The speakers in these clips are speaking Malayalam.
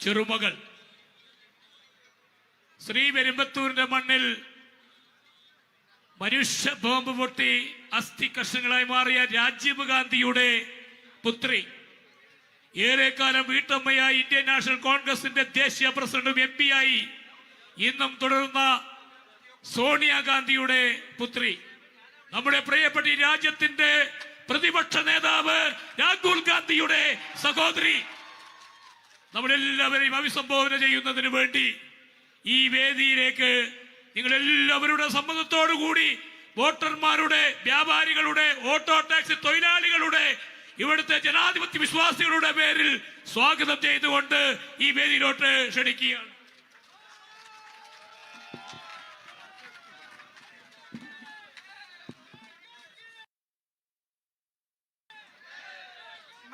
ചെറുമകൾ ശ്രീ പെരുമ്പത്തൂരിന്റെ മണ്ണിൽ മനുഷ്യ ബോംബ് പൊട്ടി അസ്ഥി കഷ്ണങ്ങളായി മാറിയ രാജീവ് ഗാന്ധിയുടെ പുത്രി, ഏറെക്കാലം വീട്ടമ്മയായി ഇന്ത്യൻ നാഷണൽ കോൺഗ്രസിന്റെ ദേശീയ പ്രസിഡന്റും MP ആയി ഇന്നും തുടരുന്ന സോണിയാഗാന്ധിയുടെ പുത്രി, നമ്മുടെ പ്രിയപ്പെട്ട ഈ രാജ്യത്തിന്റെ പ്രതിപക്ഷ നേതാവ് രാഹുൽ ഗാന്ധിയുടെ സഹോദരി, നമ്മളെല്ലാവരെയും അഭിസംബോധന ചെയ്യുന്നതിന് വേണ്ടി ഈ വേദിയിലേക്ക് നിങ്ങളെല്ലാവരുടെ സമ്മതത്തോടുകൂടി വോട്ടർമാരുടെ, വ്യാപാരികളുടെ, ഓട്ടോ ടാക്സി തൊഴിലാളികളുടെ, ഇവിടുത്തെ ജനാധിപത്യ വിശ്വാസികളുടെ പേരിൽ സ്വാഗതം ചെയ്തുകൊണ്ട് ഈ വേദിയിലോട്ട് ക്ഷണിക്കുകയാണ്.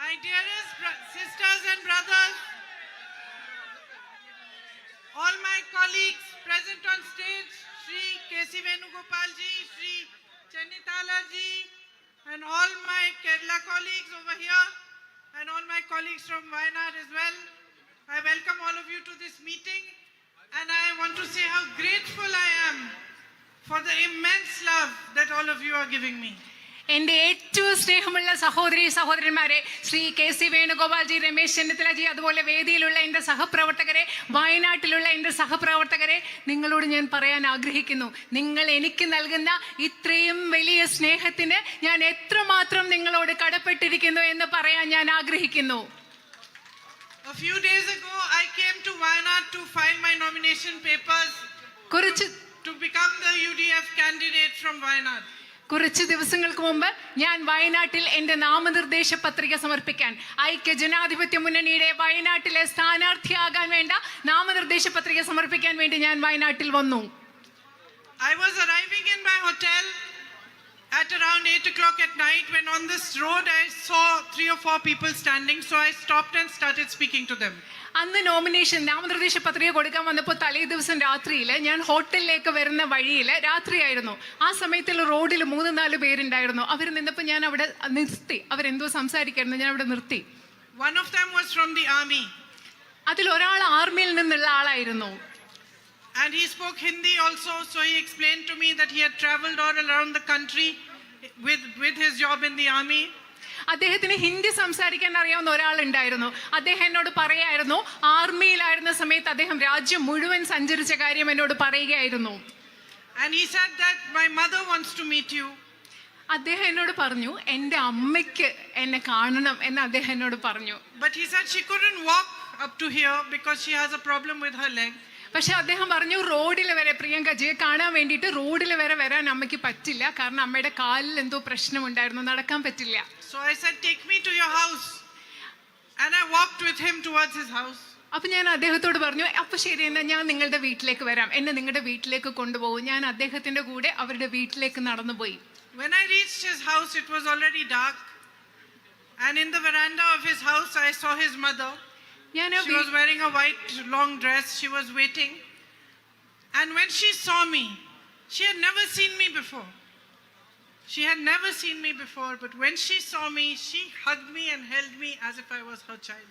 My dearest sisters and brothers, all my colleagues present on stage, Shri K.C. Venugopal ji, Shri Chennithala ji, and all my Kerala colleagues over here, and all my colleagues from Wayanad as well. I welcome all of you to this meeting, and I want to say how grateful I am for the immense love that all of you are giving me. എൻ്റെ ഏറ്റവും സ്നേഹമുള്ള സഹോദരി സഹോദരന്മാരെ, ശ്രീ KC വേണുഗോപാൽജി, രമേശ് ചെന്നിത്തലജി, അതുപോലെ വേദിയിലുള്ള എൻ്റെ സഹപ്രവർത്തകരെ, വയനാട്ടിലുള്ള എൻ്റെ സഹപ്രവർത്തകരെ, നിങ്ങളോട് ഞാൻ പറയാൻ ആഗ്രഹിക്കുന്നു, നിങ്ങൾ എനിക്ക് നൽകുന്ന ഇത്രയും വലിയ സ്നേഹത്തിന് ഞാൻ എത്രമാത്രം നിങ്ങളോട് കടപ്പെട്ടിരിക്കുന്നു എന്ന് പറയാൻ ഞാൻ ആഗ്രഹിക്കുന്നു. A few days ago I came to Wayanad to file my nomination papers to become the UDF candidate from Wayanad. കുറച്ച് ദിവസങ്ങൾക്ക് മുമ്പ് ഞാൻ വയനാട്ടിൽ എൻ്റെ നാമനിർദ്ദേശ പത്രിക സമർപ്പിക്കാൻ, ഐക്യ ജനാധിപത്യ മുന്നണിയുടെ വയനാട്ടിലെ സ്ഥാനാർത്ഥിയാകാൻ വേണ്ട നാമനിർദ്ദേശ പത്രിക സമർപ്പിക്കാൻ വേണ്ടി ഞാൻ വയനാട്ടിൽ വന്നു. I was arriving in my hotel at around 8 o'clock at night when on this road I saw 3 or 4 people standing, so I stopped and started speaking to them. അന്ന് നാമനിർദ്ദേശ പത്രിക കൊടുക്കാൻ വന്നപ്പോൾ തലേ ദിവസം രാത്രിയിൽ ഞാൻ ഹോട്ടലിലേക്ക് വരുന്ന വഴിയിൽ രാത്രിയായിരുന്നു. ആ സമയത്തുള്ള റോഡിൽ 3-4 പേരുണ്ടായിരുന്നു. അവർ നിന്നപ്പോൾ ഞാൻ അവിടെ നിർത്തി. അവരെന്തോ സംസാരിക്കായിരുന്നു, ഞാൻ അവിടെ നിർത്തി. One of them was from the army. അതിൽ ഒരാൾ ആർമിയിൽ നിന്നുള്ള ആളായിരുന്നു. And he spoke Hindi also, so he explained to me that he had traveled all around the country with his job in the army. അദ്ദേഹത്തിന് ഹിന്ദി സംസാരിക്കാൻ അറിയാവുന്ന ഒരാളുണ്ടായിരുന്നു. അദ്ദേഹം എന്നോട് പറയായിരുന്നു, ആർമിയിലായിരുന്ന സമയത്ത് അദ്ദേഹം രാജ്യം മുഴുവൻ സഞ്ചരിച്ച കാര്യം എന്നോട് പറയുകയായിരുന്നു. And he said that my mother wants to meet you. അദ്ദേഹം എന്നോട് പറഞ്ഞു, എൻ്റെ അമ്മയ്ക്ക് എന്നെ കാണണം എന്ന് അദ്ദേഹം എന്നോട് പറഞ്ഞു. But he said she couldn't walk up to here because she has a problem with her leg. പക്ഷെ അദ്ദേഹം പറഞ്ഞു, റോഡിൽ വരെ പ്രിയങ്കജിയെ കാണാൻ വേണ്ടിയിട്ട് റോഡിൽ വരെ വരാൻ അമ്മയ്ക്ക് പറ്റില്ല, കാരണം അമ്മയുടെ കാലിൽ എന്തോ പ്രശ്നമുണ്ടായിരുന്നു, നടക്കാൻ പറ്റില്ല. So I said, take me to your house. And I walked with him towards his house. അപ്പോൾ ഞാൻ അദ്ദേഹത്തോട് പറഞ്ഞു, അപ്പോൾ ശരി, എന്നാൽ ഞാൻ നിങ്ങളുടെ വീട്ടിലേക്ക് വരാം, എന്നെ നിങ്ങളുടെ വീട്ടിലേക്ക് കൊണ്ടുപോകും. ഞാൻ അദ്ദേഹത്തിൻ്റെ കൂടെ അവരുടെ വീട്ടിലേക്ക് നടന്നുപോയി. When I reached his house, it was already dark. And in the veranda of his house, I saw his mother. She was wearing a white long dress. She was waiting. And when she saw me, she had never seen me before. She had never seen me before, but when she saw me, she hugged me and held me as if I was her child.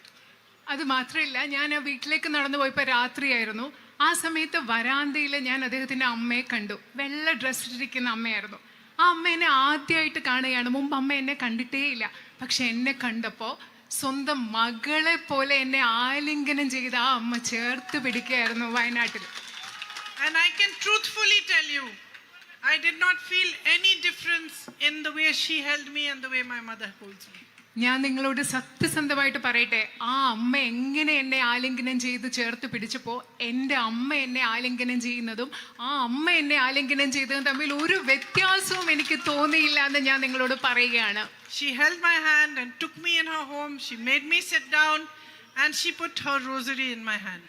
അത് മാത്രമല്ല, ഞാൻ ആ വീട്ടിലേക്ക് നടന്നു പോയപ്പോൾ രാത്രിയായിരുന്നു. ആ സമയത്ത് വരാന്തയിൽ ഞാൻ അദ്ദേഹത്തിൻ്റെ അമ്മയെ കണ്ടു. വെള്ള ഡ്രസ് ഇട്ടിരിക്കുന്ന അമ്മയായിരുന്നു. ആ അമ്മ എന്നെ ആദ്യമായിട്ട് കാണുകയാണ്. മുമ്പ് അമ്മ എന്നെ കണ്ടിട്ടേ ഇല്ല. പക്ഷെ എന്നെ കണ്ടപ്പോൾ സ്വന്തം മകളെ പോലെ എന്നെ ആലിംഗനം ചെയ്ത് ആ അമ്മ ചേർത്ത് പിടിക്കുകയായിരുന്നു വയനാട്ടിൽ. And I can truthfully tell you, I did not feel any difference in the way she held me and the way my mother holds me. ഞാൻ നിങ്ങളോട് സത്യസന്ധമായിട്ട് പറയട്ടെ, ആ അമ്മ എങ്ങനെ എന്നെ ആലിംഗനം ചെയ്ത് ചേർത്ത് പിടിച്ചപ്പോൾ എൻ്റെ അമ്മ എന്നെ ആലിംഗനം ചെയ്യുന്നതും ആ അമ്മ എന്നെ ആലിംഗനം ചെയ്തതും തമ്മിൽ ഒരു വ്യത്യാസവും എനിക്ക് തോന്നിയില്ല എന്ന് ഞാൻ നിങ്ങളോട് പറയുകയാണ്. She held my hand and took me in her home. She made me sit down and she put her rosary in my hand.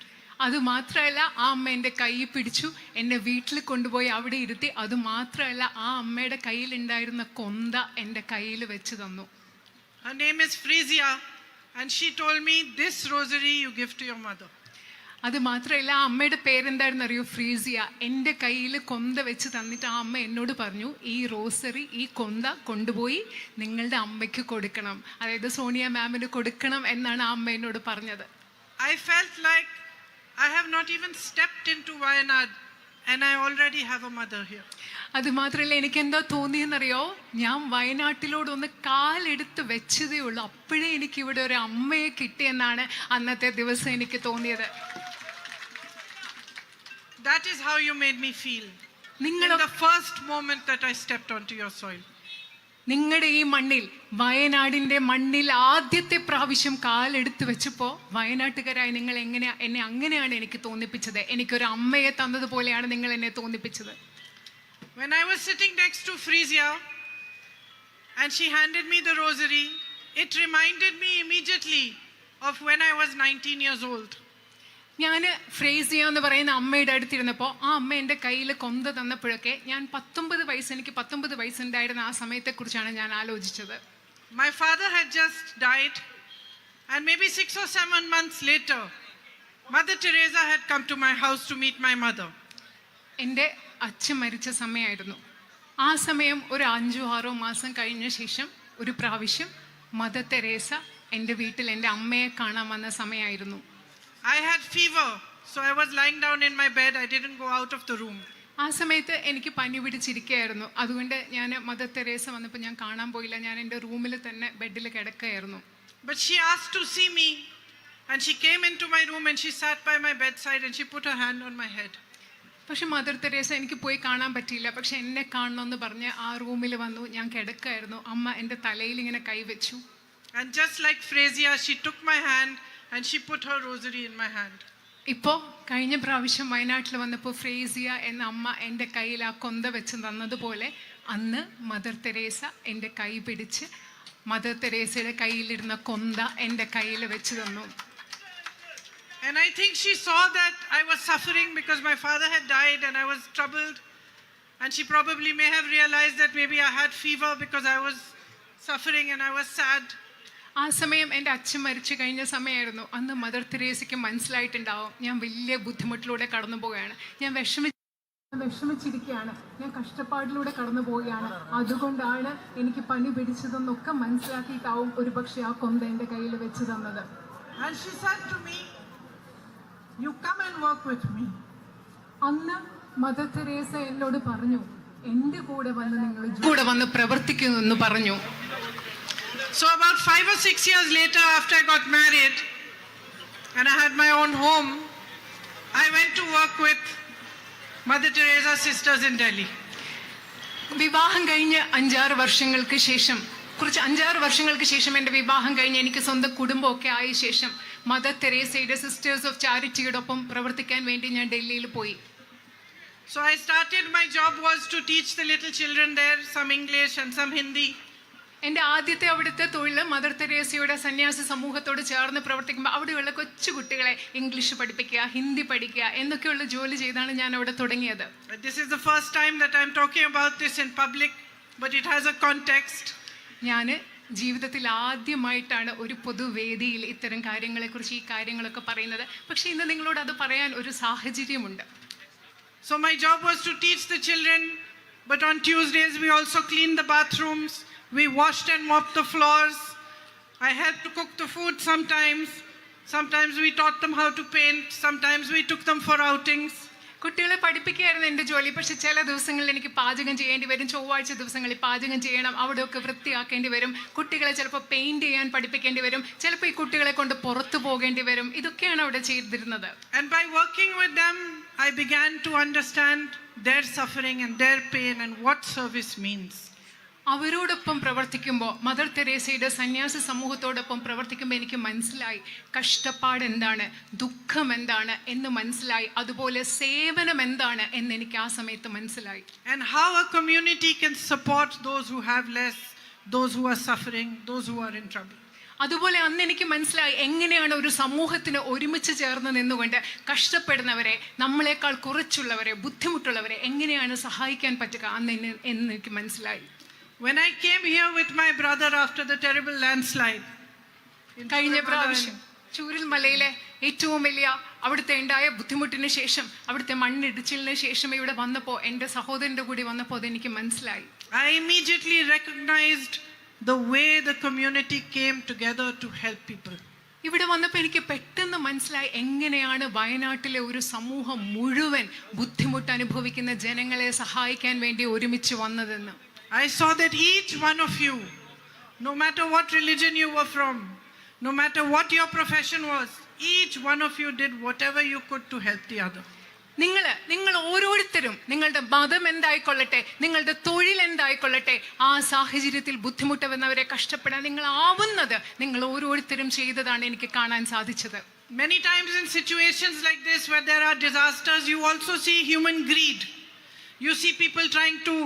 അതുമാത്രമല്ല, ആ അമ്മ എൻ്റെ കൈ പിടിച്ചു എന്നെ വീട്ടിൽ കൊണ്ടുപോയി അവിടെ ഇരുത്തി. അതുമാത്രമല്ല, ആ അമ്മയുടെ കയ്യിലുണ്ടായിരുന്ന കൊന്ത എൻ്റെ കയ്യിൽ വെച്ച് തന്നു. Her name is Frisia and she told me, this rosary you give to your mother. അത് മാത്രമല്ല, ആ അമ്മയുടെ പേരെന്തായിരുന്നു അറിയോ? ഫ്രീസിയ. എൻ്റെ കയ്യിൽ കൊന്ത വെച്ച് തന്നിട്ട് ആ അമ്മ എന്നോട് പറഞ്ഞു, ഈ റോസറി, ഈ കൊന്ത കൊണ്ടുപോയി നിങ്ങളുടെ അമ്മയ്ക്ക് കൊടുക്കണം, അതായത് സോണിയ മാമിന് കൊടുക്കണം എന്നാണ് ആ അമ്മ എന്നോട് പറഞ്ഞത്. I felt like I have not even stepped into Wayanad and I already have a mother here. അത് മാത്രമല്ല, എനിക്ക് എന്താ തോന്നിയെന്നറിയോ, ഞാൻ വയനാട്ടിലോടൊന്ന് കാലെടുത്ത് വെച്ചതേ ഉള്ളൂ, അപ്പോഴേ എനിക്ക് ഇവിടെ ഒരു അമ്മയെ കിട്ടിയെന്നാണ് അന്നത്തെ ദിവസം എനിക്ക് തോന്നിയത്. That is how you made me feel in the first moment that I stepped onto your soil. നിങ്ങളുടെ ഈ മണ്ണിൽ, വയനാടിൻ്റെ മണ്ണിൽ ആദ്യത്തെ പ്രാവശ്യം കാലെടുത്ത് വെച്ചപ്പോൾ വയനാട്ടുകാരായി നിങ്ങൾ എന്നെ അങ്ങനെയാണ് എനിക്ക് തോന്നിപ്പിച്ചത്. എനിക്കൊരു അമ്മയെ തന്നതുപോലെയാണ് നിങ്ങൾ എന്നെ തോന്നിപ്പിച്ചത്. When I was sitting next to Frisia and she handed me the rosary, it reminded me immediately of when I was 19 years old. ഞാൻ ഫ്രേസിയ എന്ന് പറയുന്ന അമ്മയുടെ അടുത്തിരുന്നപ്പോൾ ആ അമ്മ എൻ്റെ കയ്യിൽ കൊന്ത തന്നപ്പോഴൊക്കെ ഞാൻ 19 വയസ്സ്, എനിക്ക് 19 വയസ്സുണ്ടായിരുന്ന ആ സമയത്തെക്കുറിച്ചാണ് ഞാൻ ആലോചിച്ചത്. My father had just died and maybe 6 or 7 months later, Mother Teresa had come to my house to meet my mother. എൻ്റെ അച്ഛൻ മരിച്ച സമയമായിരുന്നു. ആ സമയം ഒരു 5-6 മാസം കഴിഞ്ഞ ശേഷം ഒരു പ്രാവശ്യം മദർ തെരേസ എൻ്റെ വീട്ടിൽ എൻ്റെ അമ്മയെ കാണാൻ വന്ന സമയമായിരുന്നു. I had fever, so I was lying down in my bed. I didn't go out of the room. ആ സമയത്ത് എനിക്ക് പനി പിടിച്ചിരിക്കുകയായിരുന്നു. അതുകൊണ്ട് ഞാൻ മദർ തെരേസ വന്നപ്പോൾ ഞാൻ കാണാൻ പോയില്ല. ഞാൻ എൻ്റെ റൂമിൽ തന്നെ ബെഡിൽ കിടക്കുകയായിരുന്നു. But she asked to see me and she came into my room and she sat by my bedside and she put her hand on my head. പക്ഷെ മദർ തെരേസ എനിക്ക് പോയി കാണാൻ പറ്റിയില്ല. പക്ഷെ എന്നെ കാണണമെന്ന് പറഞ്ഞ് ആ റൂമിൽ വന്നു. ഞാൻ കിടക്കുകയായിരുന്നു. അമ്മ എൻ്റെ തലയിൽ ഇങ്ങനെ കൈവച്ചു. And just like Frisia, she took my hand and she put her rosary in my hand. ഇപ്പോൾ കഴിഞ്ഞ പ്രാവശ്യം വയനാട്ടിൽ വന്നപ്പോൾ ഫ്രേസിയ എന്ന അമ്മ എൻ്റെ കയ്യിൽ ആ കൊന്ത വെച്ച് തന്നതുപോലെ അന്ന് മദർ തെരേസ എൻ്റെ കൈ പിടിച്ച് മദർ തെരേസയുടെ കയ്യിലിരുന്ന കൊന്ത എൻ്റെ കയ്യിൽ വെച്ച് തന്നു. And I think she saw that I was suffering because my father had died and I was troubled. And she probably may have realized that maybe I had fever because I was suffering and I was sad. ആ സമയം എൻ്റെ അച്ഛൻ മരിച്ചു കഴിഞ്ഞ സമയമായിരുന്നു. അന്ന് മദർ തെരേസയ്ക്ക് മനസ്സിലായിട്ടുണ്ടാവും ഞാൻ വലിയ ബുദ്ധിമുട്ടിലൂടെ കടന്നു പോവുകയാണ്, ഞാൻ വിഷമിച്ചിരിക്കുകയാണ്, ഞാൻ കഷ്ടപ്പാടിലൂടെ കടന്നു പോവുകയാണ്, അതുകൊണ്ടാണ് എനിക്ക് പനി പിടിച്ചതെന്നൊക്കെ മനസ്സിലാക്കിയിട്ടാവും ഒരുപക്ഷെ ആ കൊന്ത എൻ്റെ കയ്യിൽ വെച്ച് തന്നത്. And she said to me, "You come and work with me." അന്ന് മദർ തെരേസ എന്നോട് പറഞ്ഞു, എൻ്റെ കൂടെ വന്ന് പ്രവർത്തിക്കുന്നു എന്ന് പറഞ്ഞു. So about 5 or 6 years later, after I got married and I had my own home, I went to work with Mother Teresa's sisters in Delhi. വിവാഹം കഴിഞ്ഞ് 5-6 വർഷങ്ങൾക്ക് ശേഷം എൻ്റെ വിവാഹം കഴിഞ്ഞ് എനിക്ക് സ്വന്തം കുടുംബമൊക്കെ ആയ ശേഷം മദർ തെരേസയുടെ സിസ്റ്റേഴ്സ് ഓഫ് ചാരിറ്റിയോടൊപ്പം പ്രവർത്തിക്കാൻ വേണ്ടി ഞാൻ ഡൽഹിയിൽ പോയി. So I started, my job was to teach the little children there some English and some Hindi. എൻ്റെ ആദ്യത്തെ അവിടുത്തെ തൊഴിൽ മദർ തെരേസയുടെ സന്യാസി സമൂഹത്തോട് ചേർന്ന് പ്രവർത്തിക്കുമ്പോൾ അവിടെയുള്ള കൊച്ചു കുട്ടികളെ ഇംഗ്ലീഷ് പഠിപ്പിക്കുക, ഹിന്ദി പഠിക്കുക എന്നൊക്കെയുള്ള ജോലി ചെയ്താണ് ഞാൻ അവിടെ തുടങ്ങിയത്. This is the first time that I'm talking about this in public, but it has a context. ഞാൻ ജീവിതത്തിൽ ആദ്യമായിട്ടാണ് ഒരു പൊതുവേദിയിൽ ഇത്തരം കാര്യങ്ങളെക്കുറിച്ച് ഈ കാര്യങ്ങളൊക്കെ പറയുന്നത്. പക്ഷേ ഇന്ന് നിങ്ങളോട് അത് പറയാൻ ഒരു സാഹചര്യമുണ്ട്. So my job was to teach the children, but on Tuesdays we also cleaned the bathrooms. We washed and mopped the floors. I had to cook the food sometimes. Sometimes we taught them how to paint. Sometimes we took them for outings. കുട്ടികളെ പഠിപ്പിക്കുകയായിരുന്നു എൻ്റെ ജോലി. പക്ഷെ ചില ദിവസങ്ങളിൽ എനിക്ക് പാചകം ചെയ്യേണ്ടി വരും. ചൊവ്വാഴ്ച ദിവസങ്ങളിൽ പാചകം ചെയ്യണം, അവിടെയൊക്കെ വൃത്തിയാക്കേണ്ടി വരും. കുട്ടികളെ ചിലപ്പോൾ പെയിൻറ് ചെയ്യാൻ പഠിപ്പിക്കേണ്ടി വരും. ചിലപ്പോൾ ഈ കുട്ടികളെ കൊണ്ട് പുറത്തു പോകേണ്ടി വരും. ഇതൊക്കെയാണ് അവിടെ ചെയ്തിരുന്നത്. And by working with them, I began to understand their suffering and their pain and what service means. അവരോടൊപ്പം പ്രവർത്തിക്കുമ്പോൾ, മദർ തെരേസയുടെ സന്യാസി സമൂഹത്തോടൊപ്പം പ്രവർത്തിക്കുമ്പോൾ എനിക്ക് മനസ്സിലായി കഷ്ടപ്പാട് എന്താണ്, ദുഃഖം എന്താണ് എന്ന് മനസ്സിലായി. അതുപോലെ സേവനം എന്താണ് എന്ന് എനിക്ക് ആ സമയത്ത് മനസ്സിലായി. And how a community can support those who have less, those who are suffering, those who are in trouble. അതുപോലെ അന്ന് എനിക്ക് മനസ്സിലായി എങ്ങനെയാണ് ഒരു സമൂഹത്തിന് ഒരുമിച്ച് ചേർന്ന് നിന്നുകൊണ്ട് കഷ്ടപ്പെടുന്നവരെ, നമ്മളെക്കാൾ കുറച്ചുള്ളവരെ, ബുദ്ധിമുട്ടുള്ളവരെ എങ്ങനെയാണ് സഹായിക്കാൻ പറ്റുക എന്ന് എനിക്ക് മനസ്സിലായി. When I came here with my brother after the terrible landslide, കഴിഞ്ഞ പ്രാവശ്യം ചൂരൽ മലയിലെ ഏറ്റവും വലിയ അവിടുത്തെ ഉണ്ടായ ബുദ്ധിമുട്ടിന് ശേഷം, അവിടുത്തെ മണ്ണിടിച്ചിലിന് ശേഷം ഇവിടെ വന്നപ്പോൾ, എൻ്റെ സഹോദരൻ്റെ കൂടി വന്നപ്പോൾ അതെനിക്ക് മനസ്സിലായി. I immediately recognized the way the community came together to help people. ഇവിടെ വന്നപ്പോൾ എനിക്ക് പെട്ടെന്ന് മനസ്സിലായി എങ്ങനെയാണ് വയനാട്ടിലെ ഒരു സമൂഹം മുഴുവൻ ബുദ്ധിമുട്ട് അനുഭവിക്കുന്ന ജനങ്ങളെ സഹായിക്കാൻ വേണ്ടി ഒരുമിച്ച് വന്നതെന്ന്. I saw that each one of you, no matter what religion you were from, no matter what your profession was, each one of you did whatever you could to help the other. നിങ്ങൾ ഓരോരുത്തരും നിങ്ങളുടെ മതം എന്തായിക്കൊള്ളട്ടെ, നിങ്ങളുടെ തൊഴിൽ എന്തായിക്കൊള്ളട്ടെ, ആ സാഹചര്യത്തിൽ ബുദ്ധിമുട്ട് വന്നവരെ കഷ്ടപ്പെടാൻ നിങ്ങൾ ആവുന്നത് നിങ്ങൾ ഓരോരുത്തരും ചെയ്തതാണ് എനിക്ക് കാണാൻ സാധിച്ചത്. Many times in situations like this where there are disasters, you also see human greed. You see people trying to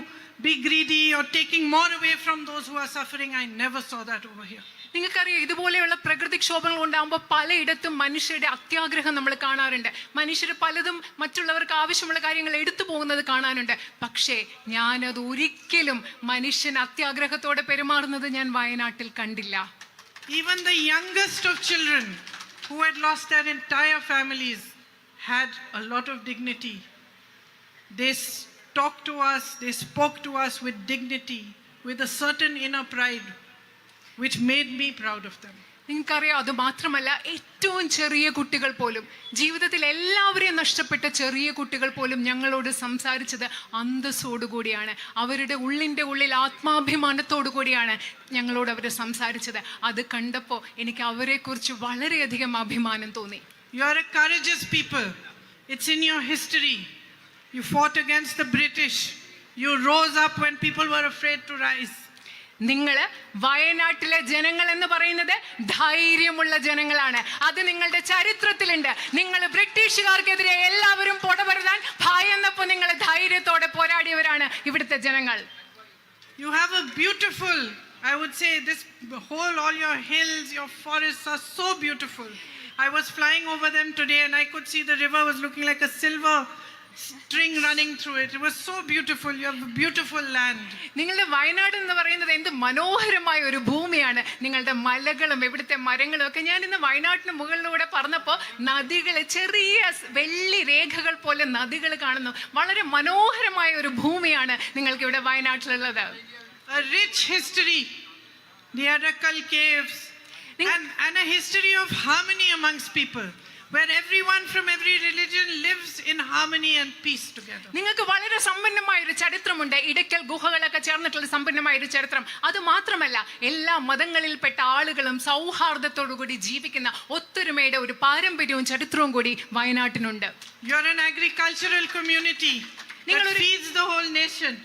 be greedy or taking more away from those who are suffering. I never saw that over here. നിങ്ങൾക്കറിയാം, ഇതുപോലെയുള്ള പ്രകൃതിക്ഷോഭങ്ങൾ ഉണ്ടാകുമ്പോൾ പലയിടത്തും മനുഷ്യരുടെ അത്യാഗ്രഹം നമ്മൾ കാണാറുണ്ട്. മനുഷ്യർ പലതും മറ്റുള്ളവർക്ക് ആവശ്യമുള്ള കാര്യങ്ങൾ എടുത്തു പോകുന്നത് കാണാനുണ്ട്. പക്ഷേ ഞാനത് ഒരിക്കലും മനുഷ്യൻ അത്യാഗ്രഹത്തോടെ പെരുമാറുന്നത് ഞാൻ വയനാട്ടിൽ കണ്ടില്ല. Even the youngest of children who had lost their entire families had a lot of dignity. They talked to us, they spoke to us with dignity, with a certain inner pride, which made me proud of them. നിങ്ങൾക്കറിയാം, അത് മാത്രമല്ല, ഏറ്റവും ചെറിയ കുട്ടികൾ പോലും, ജീവിതത്തിൽ എല്ലാവരെയും നഷ്ടപ്പെട്ട ചെറിയ കുട്ടികൾ പോലും ഞങ്ങളോട് സംസാരിച്ചത് അന്തസ്സോടുകൂടിയാണ്. അവരുടെ ഉള്ളിൽ ആത്മാഭിമാനത്തോടു കൂടിയാണ് ഞങ്ങളോട് അവർ സംസാരിച്ചത്. അത് കണ്ടപ്പോൾ എനിക്ക് അവരെക്കുറിച്ച് വളരെയധികം അഭിമാനം തോന്നി. You are a courageous people. It's in your history. You fought against the British. You rose up when people were afraid to rise. നിങ്ങൾ വയനാട്ടിലെ ജനങ്ങൾ എന്ന് പറയുന്നത് ധൈര്യമുള്ള ജനങ്ങളാണ്. അത് നിങ്ങളുടെ ചരിത്രത്തിലുണ്ട്. നിങ്ങൾ ബ്രിട്ടീഷുകാർക്കെതിരെ എല്ലാവരും പൊടപെടുത്താൻ ഭയന്നപ്പോൾ നിങ്ങൾ ധൈര്യത്തോടെ പോരാടിയവരാണ് ഇവിടുത്തെ ജനങ്ങൾ. You have a beautiful, I would say, this whole, all your hills, your forests are so beautiful. I was flying over them today and I could see the river was looking like a silver string running through it. It was so beautiful. You have a beautiful land. നിങ്ങളുടെ വയനാട് എന്ന് പറയുന്നത് എന്ത് മനോഹരമായ ഒരു ഭൂമിയാണ്. നിങ്ങളുടെ മലകളും ഇവിടുത്തെ മരങ്ങളും ഒക്കെ. ഞാൻ ഇന്ന് വയനാട്ടിന് മുകളിലൂടെ പറന്നപ്പോൾ നദികൾ, ചെറിയ വെള്ളി രേഖകൾ പോലെ നദികൾ കാണുന്നു. വളരെ മനോഹരമായ ഒരു ഭൂമിയാണ് നിങ്ങൾക്ക് ഇവിടെ വയനാട്ടിലുള്ളത്. A rich history, the Arakal caves, and a history of harmony amongst people, where everyone from every religion lives in harmony and peace together. നിങ്ങൾക്ക് വളരെ സമ്പന്നമായ ഒരു ചരിത്രമുണ്ട്. ഇടയ്ക്കൽ ഗുഹകളൊക്കെ ചേർന്നിട്ടുള്ള സമ്പന്നമായ ഒരു ചരിത്രം. അത് മാത്രമല്ല, എല്ലാ മതങ്ങളിൽപ്പെട്ട ആളുകളും സൗഹാർദ്ദത്തോടുകൂടി ജീവിക്കുന്ന ഒത്തൊരുമയുടെ ഒരു പാരമ്പര്യവും ചരിത്രവും കൂടി വയനാട്ടിനുണ്ട്. You are an agricultural community that feeds the whole nation.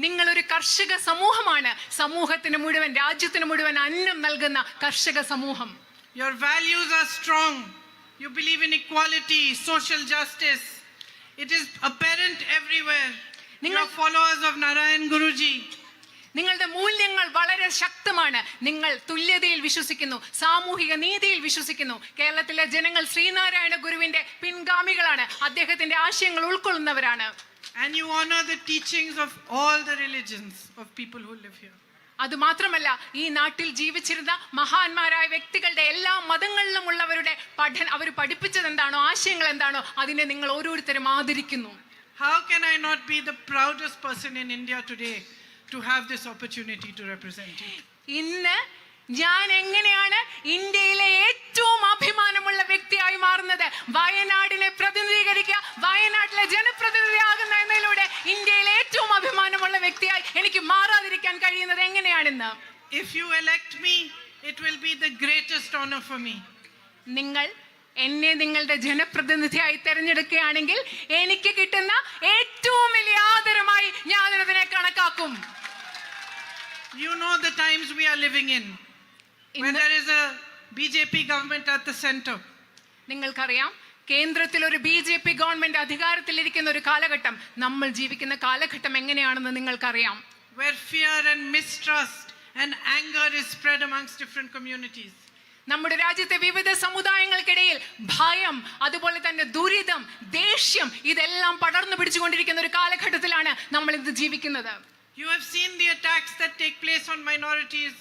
നിങ്ങളൊരു കർഷക സമൂഹമാണ്. സമൂഹത്തിന് മുഴുവൻ, രാജ്യത്തിന് മുഴുവൻ അന്നം നൽകുന്ന കർഷക സമൂഹം. Your values are strong. You believe in equality, social justice. It is apparent everywhere. You are followers of Narayan Guruji. നിങ്ങളുടെ മൂല്യങ്ങൾ വളരെ ശക്തമാണ്. നിങ്ങൾ തുല്യതയിൽ വിശ്വസിക്കുന്നു, സാമൂഹിക നീതിയിൽ വിശ്വസിക്കുന്നു. കേരളത്തിലെ ജനങ്ങൾ ശ്രീനാരായണ ഗുരുവിന്റെ പിൻഗാമികളാണ്. അദ്ദേഹത്തിന്റെ ആശയങ്ങൾ ഉൾക്കൊള്ളുന്നവരാണ്. And you honor the teachings of all the religions of people who live here. അത് മാത്രമല്ല, ഈ നാട്ടിൽ ജീവിച്ചിരുന്ന മഹാന്മാരായ വ്യക്തികളുടെ എല്ലാ മതങ്ങളിലും ഉള്ളവരുടെ അവർ പഠിപ്പിച്ചത് എന്താണോ, ആശയങ്ങൾ എന്താണോ, അതിനെ നിങ്ങൾ ഓരോരുത്തരും ആദരിക്കുന്നു. How can I not be the proudest person in India today to have this opportunity to represent you? ഇന്ന് ഞാൻ എങ്ങനെയാണ് ഇന്ത്യയിലെ ഏറ്റവും അഭിമാനമുള്ള വ്യക്തിയായി മാറുന്നത്? വയനാടിനെ പ്രതിനിധീകരിക്കുക, വയനാട്ടിലെ ജനപ്രതിനിധിയാകുന്ന എന്നതിലൂടെ ഇന്ത്യയിലെ ഏറ്റവും അഭിമാനമുള്ള വ്യക്തിയായി എനിക്ക് മാറാതിരിക്കാൻ കഴിയുന്നത് എങ്ങനെയാണെന്ന്. If you elect me, it will be the greatest honor for me. നിങ്ങൾ എന്നെ നിങ്ങളുടെ ജനപ്രതിനിധിയായി തെരഞ്ഞെടുക്കുകയാണെങ്കിൽ എനിക്ക് കിട്ടുന്ന ഏറ്റവും വലിയ ആദരമായി ഞാൻ അതിനെ കണക്കാക്കും. You know the times we are living in, when there is a BJP government at the center. നിങ്ങൾക്കറിയാം, കേന്ദ്രത്തിൽ ഒരു BJP ഗവൺമെന്റ് അധികാരത്തിലിരിക്കുന്ന ഒരു കാലഘട്ടം, നമ്മൾ ജീവിക്കുന്ന കാലഘട്ടം എങ്ങനെയാണെന്ന് നിങ്ങൾക്കറിയാം. Where fear and mistrust and anger is spread amongst different communities. നമ്മുടെ രാജ്യത്തെ വിവിധ സമുദായങ്ങൾക്കിടയിൽ ഭയം, അതുപോലെ തന്നെ ദുരിതം, ദേഷ്യം, ഇതെല്ലാം പടർന്നു പിടിച്ചുകൊണ്ടിരിക്കുന്ന ഒരു കാലഘട്ടത്തിലാണ് നമ്മൾ ഇന്ന് ജീവിക്കുന്നത്. You have seen the attacks that take place on minorities.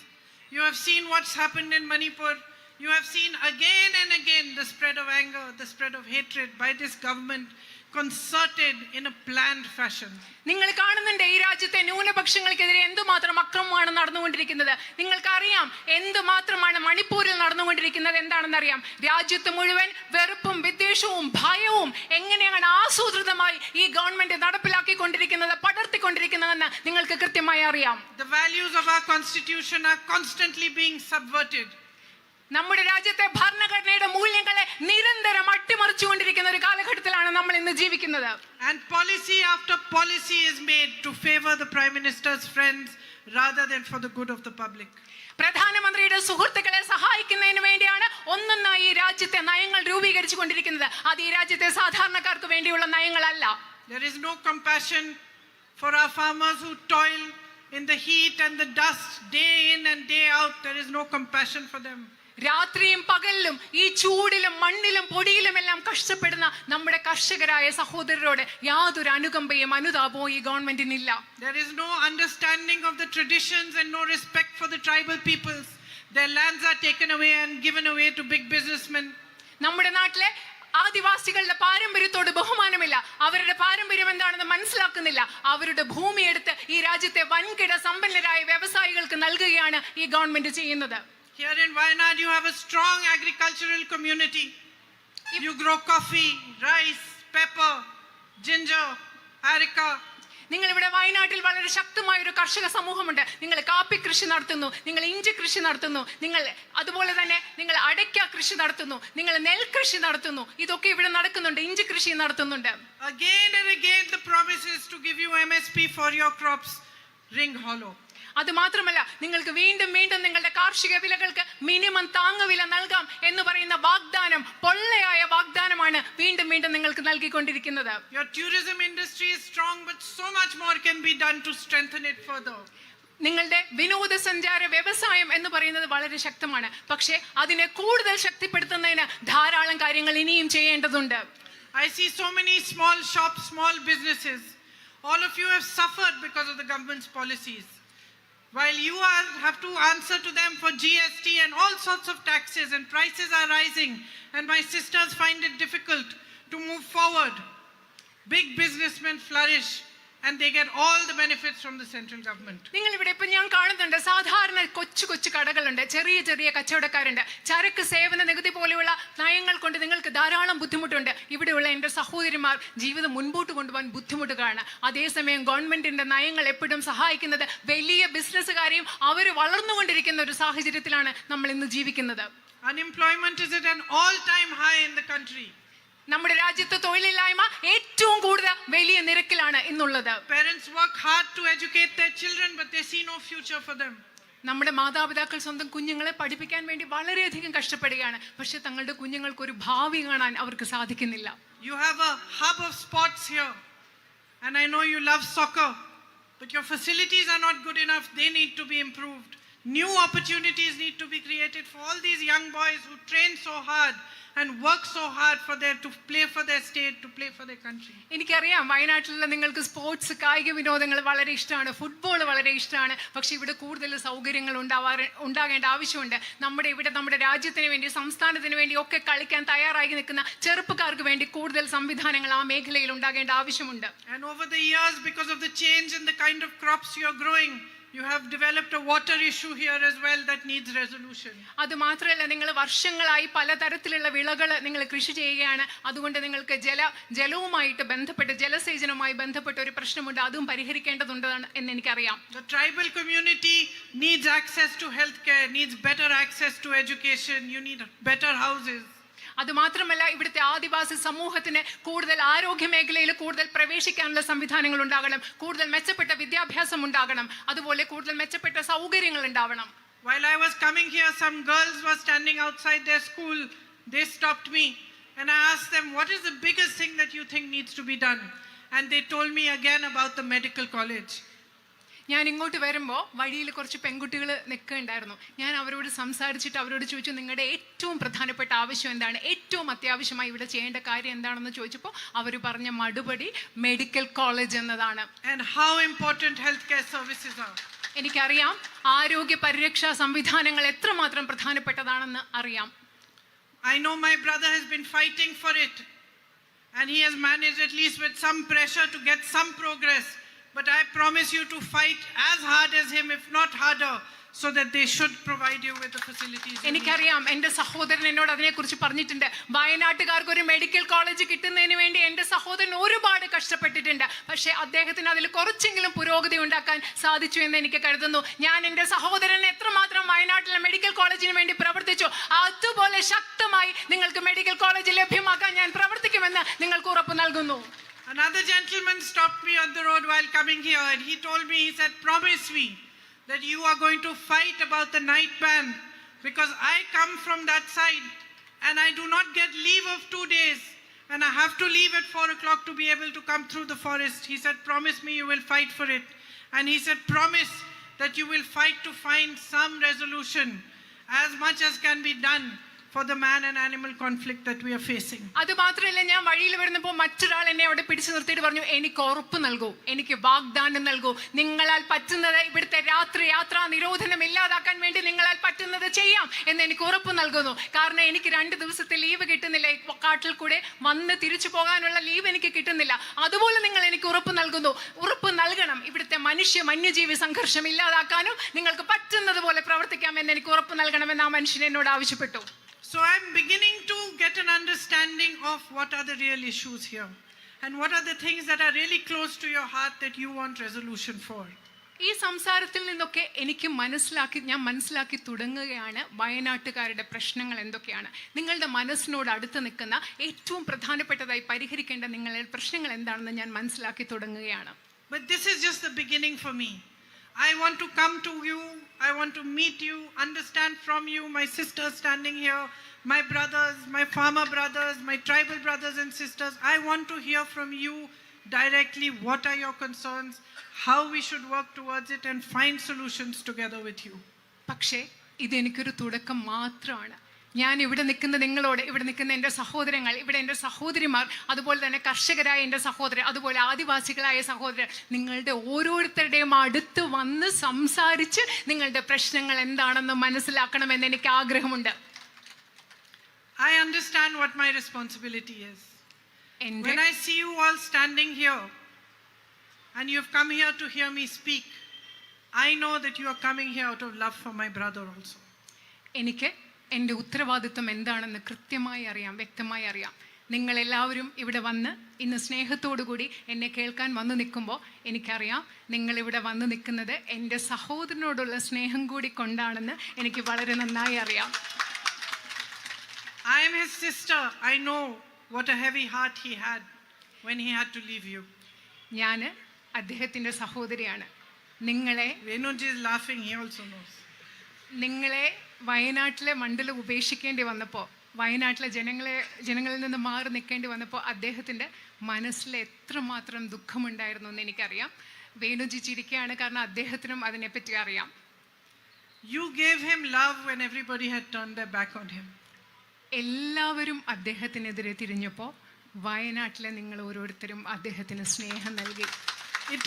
You have seen what's happened in Manipur. You have seen again and again the spread of anger, the spread of hatred by this government, concerted in a planned fashion. നിങ്ങൾ കാണുന്നുണ്ട് ഈ രാജ്യത്തെ ന്യൂനപക്ഷങ്ങൾക്കെതിരെ എന്തുമാത്രം അക്രമമാണ് നടന്നുകൊണ്ടിരിക്കുന്നത്. നിങ്ങൾക്കറിയാം എന്തുമാത്രമാണ് മണിപ്പൂരിൽ നടന്നുകൊണ്ടിരിക്കുന്നത്. എന്താണെന്നറിയാം. രാജ്യത്ത് മുഴുവൻ വെറുപ്പും വിദ്വേഷവും ഭയവും എങ്ങനെയാണ് ആസൂത്രിതമായി ഈ ഗവൺമെന്റ് നടപ്പിലാക്കിക്കൊണ്ടിരിക്കുന്നത്, പടർത്തിക്കൊണ്ടിരിക്കുന്നതെന്ന് നിങ്ങൾക്ക് കൃത്യമായി അറിയാം. The values of our constitution are constantly being subverted. നമ്മുടെ രാജ്യത്തെ ഭരണഘടനയുടെ മൂല്യങ്ങളെ നിരന്തരം അട്ടിമറിച്ചുകൊണ്ടിരിക്കുന്ന ഒരു കാലഘട്ടത്തിലാണ് നമ്മൾ ഇന്ന് ജീവിക്കുന്നത്. And policy after policy is made to favor the Prime Minister's friends rather than for the good of the public. പ്രധാനമന്ത്രിയുടെ സുഹൃത്തുക്കളെ സഹായിക്കുന്നതിന് വേണ്ടിയാണ് ഒന്നൊന്നായി ഈ രാജ്യത്തെ നയങ്ങൾ രൂപീകരിച്ചു കൊണ്ടിരിക്കുന്നത്. അത് ഈ രാജ്യത്തെ സാധാരണക്കാർക്ക് വേണ്ടിയുള്ള നയങ്ങളല്ല. There is no compassion for our farmers who toil in the heat and the dust day in and day out. There is no compassion for them. രാത്രിയും പകലിലും ഈ ചൂടിലും മണ്ണിലും പൊടിയിലും എല്ലാം കഷ്ടപ്പെടുന്ന നമ്മുടെ കർഷകരായ സഹോദരരോട് യാതൊരു അനുകമ്പയും അനുതാപവും ഈ ഗവൺമെന്റിനില്ല. There is no understanding of the traditions and no respect for the tribal peoples. Their lands are taken away and given away to big businessmen. നമ്മുടെ നാട്ടിലെ ആദിവാസികളുടെ പാരമ്പര്യത്തോട് ബഹുമാനമില്ല. അവരുടെ പാരമ്പര്യം എന്താണെന്ന് മനസ്സിലാക്കുന്നില്ല. അവരുടെ ഭൂമി എടുത്ത് ഈ രാജ്യത്തെ വൻകിട സമ്പന്നരായ വ്യവസായികൾക്ക് നൽകുകയാണ് ഈ ഗവൺമെന്റ് ചെയ്യുന്നത്. Here in Wayanad, you have a strong agricultural community. You grow coffee, rice, pepper, ginger, areca. നിങ്ങൾ ഇവിടെ വയനാട്ടിൽ വളരെ ശക്തമായ ഒരു കർഷക സമൂഹമുണ്ട്. നിങ്ങൾ കാപ്പി കൃഷി നടത്തുന്നു, നിങ്ങൾ ഇഞ്ചി കൃഷി നടത്തുന്നു, നിങ്ങൾ അതുപോലെ തന്നെ നിങ്ങൾ അടയ്ക്ക കൃഷി നടത്തുന്നു, നിങ്ങൾ നെൽകൃഷി നടത്തുന്നു. ഇതൊക്കെ ഇവിടെ നടക്കുന്നുണ്ട്. ഇഞ്ചി കൃഷി നടത്തുന്നുണ്ട്. Again and again the promises to give you MSP for your crops ring hollow. അത് മാത്രമല്ല, നിങ്ങൾക്ക് വീണ്ടും വീണ്ടും നിങ്ങളുടെ കാർഷിക വിലകൾക്ക് മിനിമം താങ്ങുവില നൽകാം എന്ന് പറയുന്ന വാഗ്ദാനം പൊള്ളയായ വാഗ്ദാനമാണ് വീണ്ടും വീണ്ടും നിങ്ങൾക്ക് നൽകിക്കൊണ്ടിരിക്കുന്നത്. Your tourism industry is strong, but so much more can be done to strengthen it further. നിങ്ങളുടെ വിനോദസഞ്ചാര വ്യവസായം എന്ന് പറയുന്നത് വളരെ ശക്തമാണ്. പക്ഷേ അതിനെ കൂടുതൽ ശക്തിപ്പെടുത്തുന്നതിന് ധാരാളം കാര്യങ്ങൾ ഇനിയും ചെയ്യേണ്ടതുണ്ട്. I see so many small shops, small businesses. All of you have suffered because of the government's policies. While you have to answer to them for GST and all sorts of taxes, and prices are rising, and my sisters find it difficult to move forward. Big businessmen flourish and they get all the benefits from the central government. നിങ്ങൾ ഇവിടെ ഇപ്പൊ ഞാൻ കാണുന്നുണ്ട് സാധാരണ കൊച്ചു കൊച്ചു കടകളുണ്ട്, ചെറിയ ചെറിയ കച്ചവടക്കാരുണ്ട്. ചരക്ക് സേവന നികുതി പോലെയുള്ള നയങ്ങൾ കൊണ്ട് നിങ്ങൾക്ക് ധാരാളം ബുദ്ധിമുട്ടുണ്ട്. ഇവിടെയുള്ള എൻ്റെ സഹോദരിമാർ ജീവിതം മുൻപോട്ട് കൊണ്ടുപോകാൻ ബുദ്ധിമുട്ടുകയാണ്. അതേസമയം ഗവൺമെന്റിന്റെ നയങ്ങൾ എപ്പോഴും സഹായിക്കുന്നത് വലിയ ബിസിനസ്സുകാരെയും അവർ വളർന്നുകൊണ്ടിരിക്കുന്ന ഒരു സാഹചര്യത്തിലാണ് നമ്മൾ ഇന്ന് ജീവിക്കുന്നത്. Unemployment is at an all-time high in the country. നമ്മുടെ രാജ്യത്ത് തൊഴിലില്ലായ്മ ഏറ്റവും കൂടുതൽ വലിയ നിരക്കിലാണ് ഇന്നുള്ളത്. Parents work hard to educate their children, but they see no future for them. നമ്മുടെ മാതാപിതാക്കൾ സ്വന്തം കുഞ്ഞുങ്ങളെ പഠിപ്പിക്കാൻ വേണ്ടി വളരെയധികം കഷ്ടപ്പെടുകയാണ്. പക്ഷെ തങ്ങളുടെ കുഞ്ഞുങ്ങൾക്ക് ഒരു ഭാവി കാണാൻ അവർക്ക് സാധിക്കുന്നില്ല. You have a hub of sports here, and I know you love soccer, but your facilities are not good enough. They need to be improved. New opportunities need to be created for all these young boys who train so hard and work so hard to play for their state, to play for their country. എനിക്കറിയാം വയനാട്ടിലുള്ള നിങ്ങൾക്ക് സ്പോർട്സ് കായിക വിനോദങ്ങൾ വളരെ ഇഷ്ടമാണ്, ഫുട്ബോൾ വളരെ ഇഷ്ടമാണ്. പക്ഷെ ഇവിടെ കൂടുതൽ സൗകര്യങ്ങൾ ഉണ്ടാകേണ്ട ആവശ്യമുണ്ട്. നമ്മുടെ രാജ്യത്തിന് വേണ്ടി, സംസ്ഥാനത്തിന് വേണ്ടി ഒക്കെ കളിക്കാൻ തയ്യാറായി നിൽക്കുന്ന ചെറുപ്പക്കാർക്ക് വേണ്ടി കൂടുതൽ സംവിധാനങ്ങൾ ആ മേഖലയിൽ ഉണ്ടാകേണ്ട ആവശ്യമുണ്ട്. And over the years, because of the change in the kind of crops you are growing, you have developed a water issue here as well that needs resolution. അത് മാത്രമല്ല, നിങ്ങൾ വർഷങ്ങളായി പലതരത്തിലുള്ള വിളകൾ നിങ്ങൾ കൃഷി ചെയ്യുകയാണ്. അതുകൊണ്ട് നിങ്ങൾക്ക് ജലവുമായിട്ട് ബന്ധപ്പെട്ട്, ജലസേചനവുമായി ബന്ധപ്പെട്ട ഒരു പ്രശ്നമുണ്ട്. അതും പരിഹരിക്കേണ്ടതുണ്ട് എന്ന് എനിക്കറിയാം. The tribal community needs access to healthcare, needs better access to education. You need better houses. അത് മാത്രമല്ല, ഇവിടുത്തെ ആദിവാസി സമൂഹത്തിന് കൂടുതൽ ആരോഗ്യ മേഖലയിൽ കൂടുതൽ പ്രവേശിക്കാനുള്ള സംവിധാനങ്ങൾ ഉണ്ടാകണം, കൂടുതൽ മെച്ചപ്പെട്ട വിദ്യാഭ്യാസം ഉണ്ടാകണം, അതുപോലെ കൂടുതൽ മെച്ചപ്പെട്ട സൗകര്യങ്ങൾ ഉണ്ടാവണം. While I was coming here, some girls were standing outside their school. They stopped me and I asked them, what is the biggest thing that you think needs to be done? And they told me again about the medical college. ഞാൻ ഇങ്ങോട്ട് വരുമ്പോൾ വഴിയിൽ കുറച്ച് പെൺകുട്ടികൾ നിൽക്കുന്നുണ്ടായിരുന്നു. ഞാൻ അവരോട് സംസാരിച്ചിട്ട് അവരോട് ചോദിച്ചു, നിങ്ങളുടെ ഏറ്റവും പ്രധാനപ്പെട്ട ആവശ്യം എന്താണ്, ഏറ്റവും അത്യാവശ്യമായി ഇവിടെ ചെയ്യേണ്ട കാര്യം എന്താണെന്ന് ചോദിച്ചപ്പോൾ അവർ പറഞ്ഞ മറുപടി മെഡിക്കൽ കോളേജ് എന്നതാണ്. And how important healthcare services are. എനിക്കറിയാം ആരോഗ്യ പരിരക്ഷാ സംവിധാനങ്ങൾ എത്രമാത്രം പ്രധാനപ്പെട്ടതാണെന്ന് അറിയാം. I know my brother has been fighting for it, and he has managed, at least with some pressure, to get some progress. But I promise you to fight as hard as him, if not harder, so that they should provide you with the facilities you need. എനിക്കറിയാം, എൻ്റെ സഹോദരൻ എന്നോട് അതിനെക്കുറിച്ച് പറഞ്ഞിട്ടുണ്ട്. വയനാട്ടുകാർക്ക് ഒരു മെഡിക്കൽ കോളേജ് കിട്ടുന്നതിന് വേണ്ടി എൻ്റെ സഹോദരൻ ഒരുപാട് കഷ്ടപ്പെട്ടിട്ടുണ്ട്. പക്ഷേ അദ്ദേഹത്തിന് അതിൽ കുറച്ചെങ്കിലും പുരോഗതി ഉണ്ടാക്കാൻ സാധിച്ചു എന്ന് എനിക്ക് കരുതുന്നു. ഞാൻ എൻ്റെ സഹോദരൻ എത്രമാത്രം വയനാട്ടിലെ മെഡിക്കൽ കോളേജിന് വേണ്ടി പ്രവർത്തിച്ചു, അതുപോലെ ശക്തമായി നിങ്ങൾക്ക് മെഡിക്കൽ കോളേജ് ലഭ്യമാക്കാൻ ഞാൻ പ്രവർത്തിക്കുമെന്ന് നിങ്ങൾക്ക് ഉറപ്പ് നൽകുന്നു. Another gentleman stopped me on the road while coming here, and he told me, he said, promise me that you are going to fight about the night ban, because I come from that side and I do not get leave of 2 days, and I have to leave at 4 o'clock to be able to come through the forest. He said, promise me you will fight for it. And he said, promise that you will fight to find some resolution, as much as can be done, for the man and animal conflict that we are facing. അത് മാത്രമല്ല, ഞാൻ വഴിയിൽ വരുന്നപ്പോൾ മറ്റൊരാൾ എന്നെ അവിടെ പിടിച്ചു നിർത്തിയിട്ട് പറഞ്ഞു, എനിക്ക് ഉറപ്പ് നൽകൂ, എനിക്ക് വാഗ്ദാനം നൽകൂ, നിങ്ങളാൽ പറ്റുന്നത് ഇവിടുത്തെ രാത്രി യാത്രാ നിരോധനം ഇല്ലാതാക്കാൻ വേണ്ടി നിങ്ങളാൽ പറ്റുന്നത് ചെയ്യാം എന്ന് എനിക്ക് ഉറപ്പ് നൽകുന്നു. കാരണം എനിക്ക് 2 ദിവസത്തെ ലീവ് കിട്ടുന്നില്ല, കാട്ടിൽ കൂടെ വന്ന് തിരിച്ചു പോകാനുള്ള ലീവ് എനിക്ക് കിട്ടുന്നില്ല. അതുപോലെ നിങ്ങൾ എനിക്ക് ഉറപ്പ് നൽകുന്നു, ഉറപ്പ് നൽകണം, ഇവിടുത്തെ വന്യജീവി സംഘർഷം ഇല്ലാതാക്കാനും നിങ്ങൾക്ക് പറ്റുന്നത് പോലെ പ്രവർത്തിക്കാമെന്ന് എനിക്ക് ഉറപ്പ് നൽകണമെന്ന് ആ മനുഷ്യൻ എന്നോട് ആവശ്യപ്പെട്ടു. So I'm beginning to get an understanding of what are the real issues here, and what are the things that are really close to your heart that you want resolution for. ഈ സംസാരത്തിൽ നിന്നൊക്കെ ഞാൻ മനസ്സിലാക്കി തുടങ്ങുകയാണ് വയനാട്ടുകാരുടെ പ്രശ്നങ്ങൾ എന്തൊക്കെയാണ്. നിങ്ങളുടെ മനസ്സിനോട് അടുത്ത് നിൽക്കുന്ന ഏറ്റവും പ്രധാനപ്പെട്ടതായി പരിഹരിക്കേണ്ട നിങ്ങളുടെ പ്രശ്നങ്ങൾ എന്താണെന്ന് ഞാൻ മനസ്സിലാക്കി തുടങ്ങുകയാണ്. But this is just the beginning for me. I want to come to you, I want to meet you, understand from you, my sisters standing here, my brothers, my farmer brothers, my tribal brothers and sisters. I want to hear from you directly what are your concerns, how we should work towards it, and find solutions together with you. പക്ഷേ ഇതെനിക്കൊരു തുടക്കം മാത്രമാണ്. ഞാൻ ഇവിടെ നിൽക്കുന്ന നിങ്ങളോട്, ഇവിടെ നിൽക്കുന്ന എൻ്റെ സഹോദരങ്ങൾ, ഇവിടെ എൻ്റെ സഹോദരിമാർ, അതുപോലെ തന്നെ കർഷകരായ എൻ്റെ സഹോദരൻ, അതുപോലെ ആദിവാസികളായ സഹോദരൻ, നിങ്ങളുടെ ഓരോരുത്തരുടെയും അടുത്ത് വന്ന് സംസാരിച്ച് നിങ്ങളുടെ പ്രശ്നങ്ങൾ എന്താണെന്ന് മനസ്സിലാക്കണമെന്ന് എനിക്ക് ആഗ്രഹമുണ്ട്. I understand what my responsibility is. When I see you all standing here and you have come here to hear me speak, I know that you are coming here out of love for my brother also. എനിക്ക് എൻ്റെ ഉത്തരവാദിത്വം എന്താണെന്ന് കൃത്യമായി അറിയാം, വ്യക്തമായി അറിയാം. നിങ്ങളെല്ലാവരും ഇവിടെ വന്ന് ഇന്ന് സ്നേഹത്തോടു കൂടി എന്നെ കേൾക്കാൻ വന്നു നിൽക്കുമ്പോൾ എനിക്കറിയാം നിങ്ങളിവിടെ വന്ന് നിൽക്കുന്നത് എൻ്റെ സഹോദരനോടുള്ള സ്നേഹം കൂടി കൊണ്ടാണെന്ന് എനിക്ക് വളരെ നന്നായി അറിയാം. I am his sister. I know what a heavy heart he had when he had to leave you. ഞാൻ അദ്ദേഹത്തിൻ്റെ സഹോദരിയാണ്. നിങ്ങളെ Wayanad is laughing, he also knows. നിങ്ങളെ വയനാട്ടിലെ മണ്ഡലം ഉപേക്ഷിക്കേണ്ടി വന്നപ്പോൾ, വയനാട്ടിലെ ജനങ്ങളിൽ നിന്ന് മാറി നിൽക്കേണ്ടി വന്നപ്പോൾ അദ്ദേഹത്തിൻ്റെ മനസ്സിൽ എത്രമാത്രം ദുഃഖമുണ്ടായിരുന്നു എന്ന് എനിക്കറിയാം. വേണുജി ചിരിക്കുകയാണ്, കാരണം അദ്ദേഹത്തിനും അതിനെപ്പറ്റി അറിയാം. You gave him love when everybody had turned their back on him. എല്ലാവരും അദ്ദേഹത്തിനെതിരെ തിരിഞ്ഞപ്പോൾ വയനാട്ടിലെ നിങ്ങൾ ഓരോരുത്തരും അദ്ദേഹത്തിന് സ്നേഹം നൽകി. It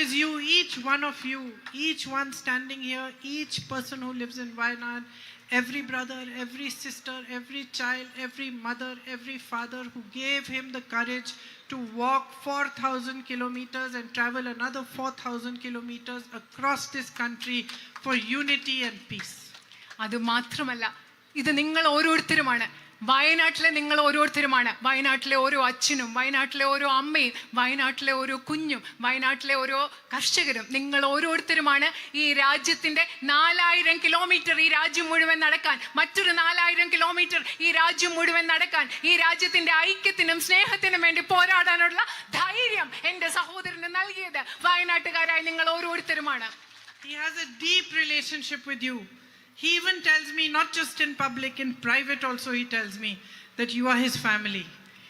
is you, each one of you, each one standing here, each person who lives in Wayanad, every brother, every sister, every child, every mother, every father who gave him the courage to walk 4,000 kilometers and travel another 4,000 kilometers across this country for unity and peace. അത് മാത്രമല്ല, ഇത് നിങ്ങൾ ഓരോരുത്തരുമാണ്. വയനാട്ടിലെ നിങ്ങൾ ഓരോരുത്തരുമാണ്. വയനാട്ടിലെ ഓരോ അച്ഛനും, വയനാട്ടിലെ ഓരോ അമ്മയും, വയനാട്ടിലെ ഓരോ കുഞ്ഞും, വയനാട്ടിലെ ഓരോ കർഷകരും, നിങ്ങൾ ഓരോരുത്തരുമാണ് ഈ രാജ്യത്തിൻ്റെ 4000 കിലോമീറ്റർ ഈ രാജ്യം മുഴുവൻ നടക്കാൻ, മറ്റൊരു 4000 കിലോമീറ്റർ ഈ രാജ്യം മുഴുവൻ നടക്കാൻ, ഈ രാജ്യത്തിൻ്റെ ഐക്യത്തിനും സ്നേഹത്തിനും വേണ്ടി പോരാടാനുള്ള ധൈര്യം എൻ്റെ സഹോദരന് നൽകിയത് വയനാട്ടുകാരായ നിങ്ങൾ ഓരോരുത്തരുമാണ്. He has a deep relationship with you. He even tells me, not just in public, in private also he tells me that you are his family.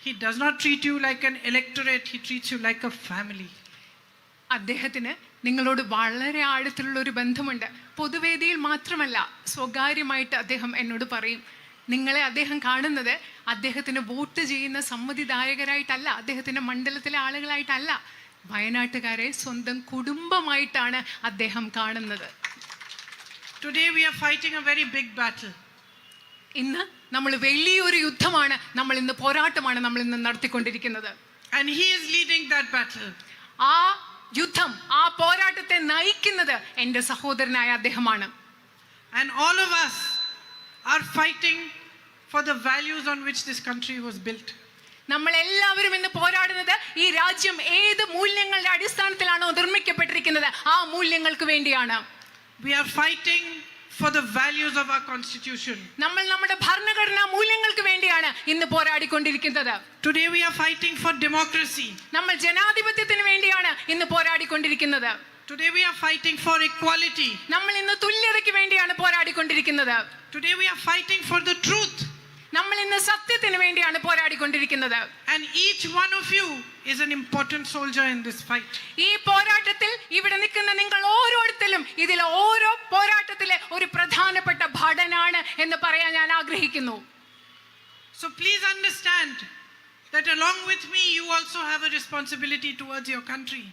He does not treat you like an electorate, he treats you like a family. അദ്ദേഹത്തിന് നിങ്ങളോട് വളരെ ആഴത്തിലുള്ള ഒരു ബന്ധമുണ്ട്. പൊതുവേദിയിൽ മാത്രമല്ല, സ്വകാര്യമായിട്ട് അദ്ദേഹം എന്നോട് പറയും, നിങ്ങളെ അദ്ദേഹം കാണുന്നത് അദ്ദേഹത്തിന് വോട്ട് ചെയ്യുന്ന സമ്മതിദായകരായിട്ടല്ല, അദ്ദേഹത്തിൻ്റെ മണ്ഡലത്തിലെ ആളുകളായിട്ടല്ല, വയനാട്ടുകാരെ സ്വന്തം കുടുംബമായിട്ടാണ് അദ്ദേഹം കാണുന്നത്. Today we are fighting a very big battle. ഇന്ന് നമ്മൾ വലിയൊരു യുദ്ധമാണ്, പോരാട്ടമാണ് നമ്മൾ ഇന്ന് നടത്തിക്കൊണ്ടിരിക്കുന്നത്. And he is leading that battle. ആ യുദ്ധം, ആ പോരാട്ടത്തെ നയിക്കുന്നത് എൻ്റെ സഹോദരനായ അദ്ദേഹമാണ്. And all of us are fighting for the values on which this country was built. നമ്മൾ എല്ലാവരും ഇന്ന് പോരാടുന്നത് ഈ രാജ്യം ഏത് മൂല്യങ്ങളുടെ അടിസ്ഥാനത്തിലാണോ നിർമ്മിക്കപ്പെട്ടിരിക്കുന്നത് ആ മൂല്യങ്ങൾക്ക് വേണ്ടിയാണ്. We are fighting for the values of our constitution. നമ്മൾ നമ്മുടെ ഭരണഘടനാ മൂല്യങ്ങൾക്ക് വേണ്ടിയാണ് ഇന്ന് പോരാടിക്കൊണ്ടിരിക്കുന്നത്. Today we are fighting for democracy. നമ്മൾ ജനാധിപത്യത്തിന് വേണ്ടിയാണ് ഇന്ന് പോരാടിക്കൊണ്ടിരിക്കുന്നത്. Today we are fighting for equality. നമ്മൾ ഇന്ന് തുല്യതയ്ക്ക് വേണ്ടിയാണ് പോരാടിക്കൊണ്ടിരിക്കുന്നത്. Today we are fighting for the truth. നമ്മൾ ഇന്ന് സത്യത്തിന് വേണ്ടിയാണ് പോരാടിക്കൊണ്ടിരിക്കുന്നത്. And each one of you is an important soldier in this fight. ഈ പോരാട്ടത്തിൽ ഇവിടെ നിൽക്കുന്ന നിങ്ങൾ ഓരോരുത്തരും ഇതിൽ ഓരോ പോരാട്ടത്തിലെ ഒരു പ്രധാനപ്പെട്ട ഭടനാണ് എന്ന് പറയാൻ ഞാൻ ആഗ്രഹിക്കുന്നു. So please understand that along with me you also have a responsibility towards your country.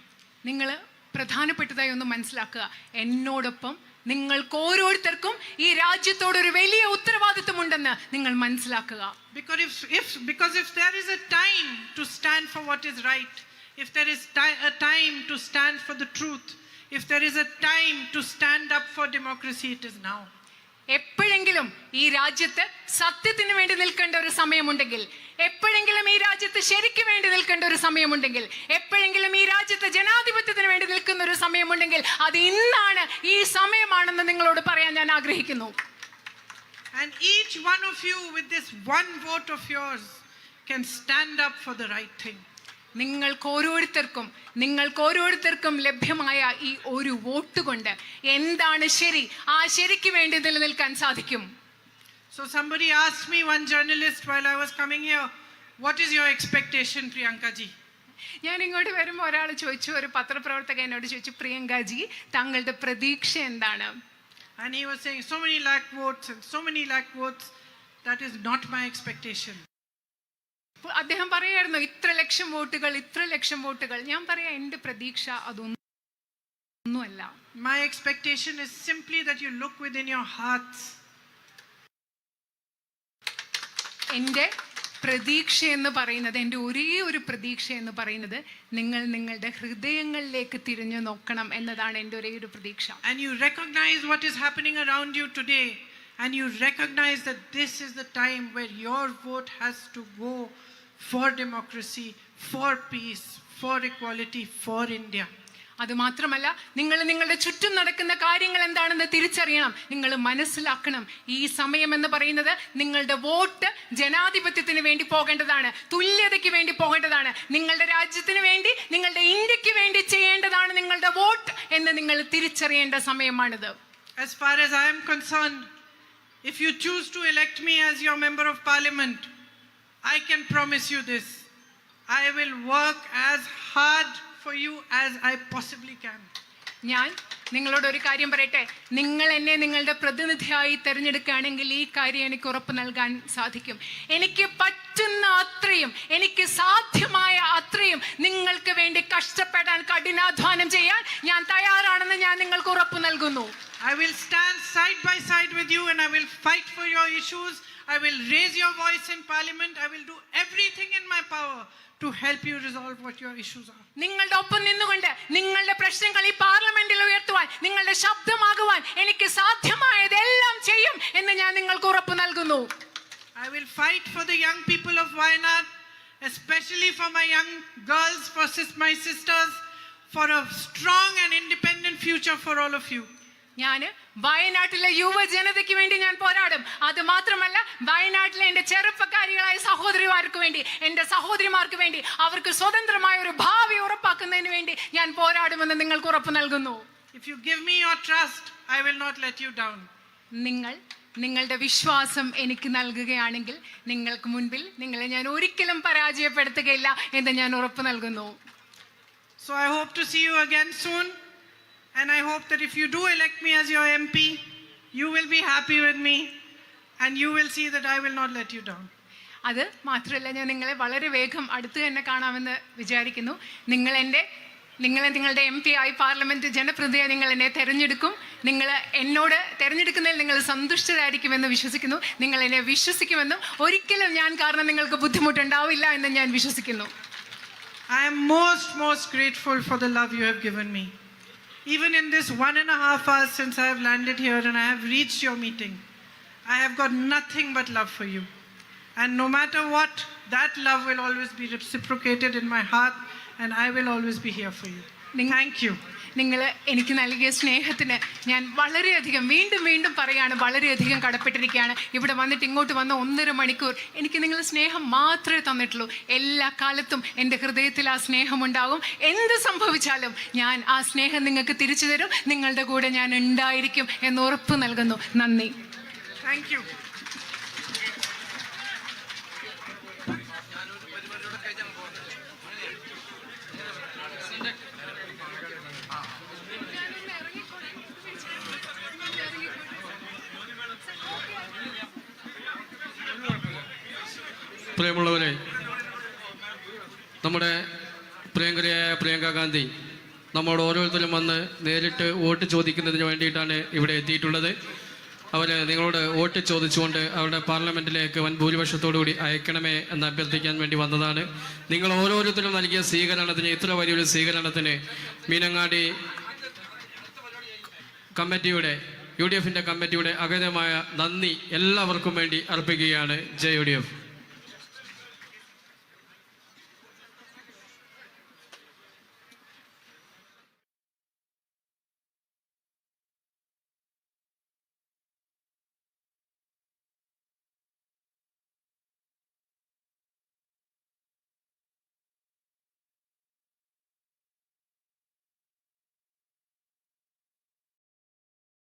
നിങ്ങൾ പ്രധാനപ്പെട്ടതായി ഒന്ന് മനസ്സിലാക്കുക, എന്നോടൊപ്പം നിങ്ങൾക്ക് ഓരോരുത്തർക്കും ഈ രാജ്യത്തോട് ഒരു വലിയ ഉത്തരവാദിത്വമുണ്ടെന്ന് നിങ്ങൾ മനസ്സിലാക്കുക. Because if there is a time to stand for what is right, if there is a time to stand for the truth, if there is a time to stand up for democracy, it is now. എപ്പോഴെങ്കിലും ഈ രാജ്യത്ത് സത്യത്തിന് വേണ്ടി നിൽക്കേണ്ട ഒരു സമയമുണ്ടെങ്കിൽ, എപ്പോഴെങ്കിലും ഈ രാജ്യത്ത് ശരിക്ക് വേണ്ടി നിൽക്കേണ്ട ഒരു സമയമുണ്ടെങ്കിൽ, എപ്പോഴെങ്കിലും ഈ രാജ്യത്ത് ജനാധിപത്യത്തിന് വേണ്ടി നിൽക്കുന്ന ഒരു സമയമുണ്ടെങ്കിൽ അത് ഇന്നാണ്, ഈ സമയമാണെന്ന് നിങ്ങളോട് പറയാൻ ഞാൻ ആഗ്രഹിക്കുന്നു. And each one of you with this one vote of yours can stand up for the right thing. നിങ്ങൾക്ക് ഓരോരുത്തർക്കും ലഭ്യമായ ഈ ഒരു വോട്ട് കൊണ്ട് എന്താണ് ശരി, ആ ശരിക്ക് വേണ്ടി നിലനിൽക്കാൻ സാധിക്കും. So somebody asked me, one journalist, while I was coming here, what is your expectation, Priyanka ji? ഞാൻ ഇങ്ങോട്ട് വരുമ്പോൾ ഒരാൾ ചോദിച്ചു, ഒരു പത്രപ്രവർത്തകൻ എന്നോട് ചോദിച്ചു, പ്രിയങ്കാജി താങ്കളുടെ പ്രതീക്ഷ എന്താണ്? And he was saying, so many lakh votes and so many lakh votes, that is not my expectation. അദ്ദേഹം പറയായിരുന്നു, ഇത്ര ലക്ഷം വോട്ടുകൾ. ഞാൻ പറയാം, എൻ്റെ പ്രതീക്ഷ അതൊന്നുമല്ല. My expectation is simply that you look within your hearts. എൻ്റെ പ്രതീക്ഷ എന്ന് പറയുന്നത്, എൻ്റെ ഒരേ ഒരു പ്രതീക്ഷ എന്ന് പറയുന്നത്, നിങ്ങൾ നിങ്ങളുടെ ഹൃദയങ്ങളിലേക്ക് തിരിഞ്ഞു നോക്കണം എന്നതാണ് എൻ്റെ ഒരേ ഒരു പ്രതീക്ഷ. And you recognize what is happening around you today, and you recognize that this is the time where your vote has to go for democracy, for peace, for equality, for India. അതുമാത്രമല്ല, നിങ്ങൾ നിങ്ങളുടെ ചുറ്റും നടക്കുന്ന കാര്യങ്ങൾ എന്താണെന്ന് തിരിച്ചറിയണം. നിങ്ങൾ മനസ്സിലാക്കണം, ഈ സമയം എന്ന് പറയുന്നത് നിങ്ങളുടെ വോട്ട് ജനാധിപത്യത്തിന് വേണ്ടി പോകേണ്ടതാണ്, തുല്യതയ്ക്ക് വേണ്ടി പോകേണ്ടതാണ്, നിങ്ങളുടെ രാജ്യത്തിന് വേണ്ടി, നിങ്ങളുടെ ഇന്ത്യക്ക് വേണ്ടി ചെയ്യേണ്ടതാണ് നിങ്ങളുടെ വോട്ട് എന്ന് നിങ്ങൾ തിരിച്ചറിയേണ്ട സമയമാണിത്. As far as I am concerned, if you choose to elect me as your member of parliament, I can promise you this: I will work as hard for you as I possibly can. ഞാൻ നിങ്ങളോട് ഒരു കാര്യം പറയട്ടെ, നിങ്ങൾ എന്നെ നിങ്ങളുടെ പ്രതിനിധിയായി തിരഞ്ഞെടുക്കുകയാണെങ്കിൽ ഈ കാര്യം എനിക്ക് ഉറപ്പ് നൽകാൻ സാധിക്കും. എനിക്ക് പറ്റുന്ന അത്രയും, എനിക്ക് സാധ്യമായ അത്രയും നിങ്ങൾക്ക് വേണ്ടി കഷ്ടപ്പെടാൻ, കഠിനാധ്വാനം ചെയ്യാൻ ഞാൻ തയ്യാറാണെന്ന് ഞാൻ നിങ്ങൾക്ക് ഉറപ്പ് നൽകുന്നു. I will stand side by side with you and I will fight for your issues. I will raise your voice in parliament. I will do everything in my power to help you resolve what your issues are. നിങ്ങളുടെ ഒപ്പം നിന്നുകൊണ്ട് നിങ്ങളുടെ പ്രശ്നങ്ങൾ ഈ പാർലമെന്റിൽ ഉയർത്തുവാൻ, നിങ്ങളുടെ ശബ്ദമാകുവാൻ എനിക്ക് സാധ്യമായതെല്ലാം ചെയ്യും എന്ന് ഞാൻ നിങ്ങൾക്ക് ഉറപ്പ് നൽകുന്നു. I will fight for the young people of Wayanad, especially for my young girls, for my sisters, for a strong and independent future for all of you. ഞാൻ വയനാട്ടിലെ യുവജനതയ്ക്ക് വേണ്ടി ഞാൻ പോരാടും. അത് മാത്രമല്ല, വയനാട്ടിലെ എൻ്റെ ചെറുപ്പക്കാരികളായ സഹോദരിമാർക്ക് വേണ്ടി, എൻ്റെ സഹോദരിമാർക്ക് വേണ്ടി, അവർക്ക് സ്വതന്ത്രമായ ഒരു ഭാവി ഉറപ്പാക്കുന്നതിന് വേണ്ടി ഞാൻ പോരാടുമെന്ന് നിങ്ങൾക്ക് ഉറപ്പ് നൽകുന്നു. If you give me your trust, I will not let you down. നിങ്ങളുടെ വിശ്വാസം എനിക്ക് നൽകുകയാണെങ്കിൽ നിങ്ങൾക്ക് മുൻപിൽ നിങ്ങളെ ഞാൻ ഒരിക്കലും പരാജയപ്പെടുത്തുകയില്ല എന്ന് ഞാൻ ഉറപ്പ് നൽകുന്നു. So I hope to see you again soon. And I hope that if you do elect me as your MP, you will be happy with me and you will see that I will not let you down. അത് മാത്രമല്ല, ഞാൻ നിങ്ങളെ വളരെ വേഗം അടുത്ത് തന്നെ കാണാമെന്ന് വിചാരിക്കുന്നു. നിങ്ങൾ എൻ്റെ നിങ്ങളുടെ MP ആയി പാർലമെന്റ് ജനപ്രതിനിധിയായി നിങ്ങൾ എന്നെ തെരഞ്ഞെടുക്കും. നിങ്ങൾ എന്നോട് തെരഞ്ഞെടുക്കുന്നതിൽ നിങ്ങൾ സന്തുഷ്ടരായിരിക്കുമെന്ന് വിശ്വസിക്കുന്നു. നിങ്ങൾ എന്നെ വിശ്വസിക്കുമെന്നും ഒരിക്കലും ഞാൻ കാരണം നിങ്ങൾക്ക് ബുദ്ധിമുട്ടുണ്ടാവില്ല എന്ന് ഞാൻ വിശ്വസിക്കുന്നു. I am most grateful for the love you have given me. Even in this 1.5 hours since I have landed here and I have reached your meeting, I have got nothing but love for you. And no matter what, that love will always be reciprocated in my heart and I will always be here for you. Thank you. നിങ്ങൾ എനിക്ക് നൽകിയ സ്നേഹത്തിന് ഞാൻ വളരെയധികം വീണ്ടും പറയാണ്, വളരെയധികം കടപ്പെട്ടിരിക്കുകയാണ്. ഇവിടെ വന്നിട്ട് ഇങ്ങോട്ട് വന്ന 1.5 മണിക്കൂർ എനിക്ക് നിങ്ങൾ സ്നേഹം മാത്രമേ തന്നിട്ടുള്ളൂ. എല്ലാ കാലത്തും എൻ്റെ ഹൃദയത്തിൽ ആ സ്നേഹമുണ്ടാകും. എന്ത് സംഭവിച്ചാലും ഞാൻ ആ സ്നേഹം നിങ്ങൾക്ക് തിരിച്ചു തരും. നിങ്ങളുടെ കൂടെ ഞാൻ ഉണ്ടായിരിക്കും എന്ന് ഉറപ്പ് നൽകുന്നു. നന്ദി. Thank you. പ്രിയമുള്ളവരെ, നമ്മുടെ പ്രിയങ്കരിയായ പ്രിയങ്ക ഗാന്ധി നമ്മോട് ഓരോരുത്തരും വന്ന് നേരിട്ട് വോട്ട് ചോദിക്കുന്നതിന് വേണ്ടിയിട്ടാണ് ഇവിടെ എത്തിയിട്ടുള്ളത്. അവർ നിങ്ങളോട് വോട്ട് ചോദിച്ചുകൊണ്ട് അവരുടെ പാർലമെൻറ്റിലേക്ക് വൻ ഭൂരിപക്ഷത്തോടുകൂടി അയക്കണമേ എന്ന് അഭ്യർത്ഥിക്കാൻ വേണ്ടി വന്നതാണ്. നിങ്ങൾ ഓരോരുത്തരും നൽകിയ സ്വീകരണത്തിന്, ഇത്ര വലിയൊരു സ്വീകരണത്തിന് മീനങ്ങാടി കമ്മിറ്റിയുടെ, UDF കമ്മിറ്റിയുടെ അഗാധമായ നന്ദി എല്ലാവർക്കും വേണ്ടി അർപ്പിക്കുകയാണ്. ജയ് UDF.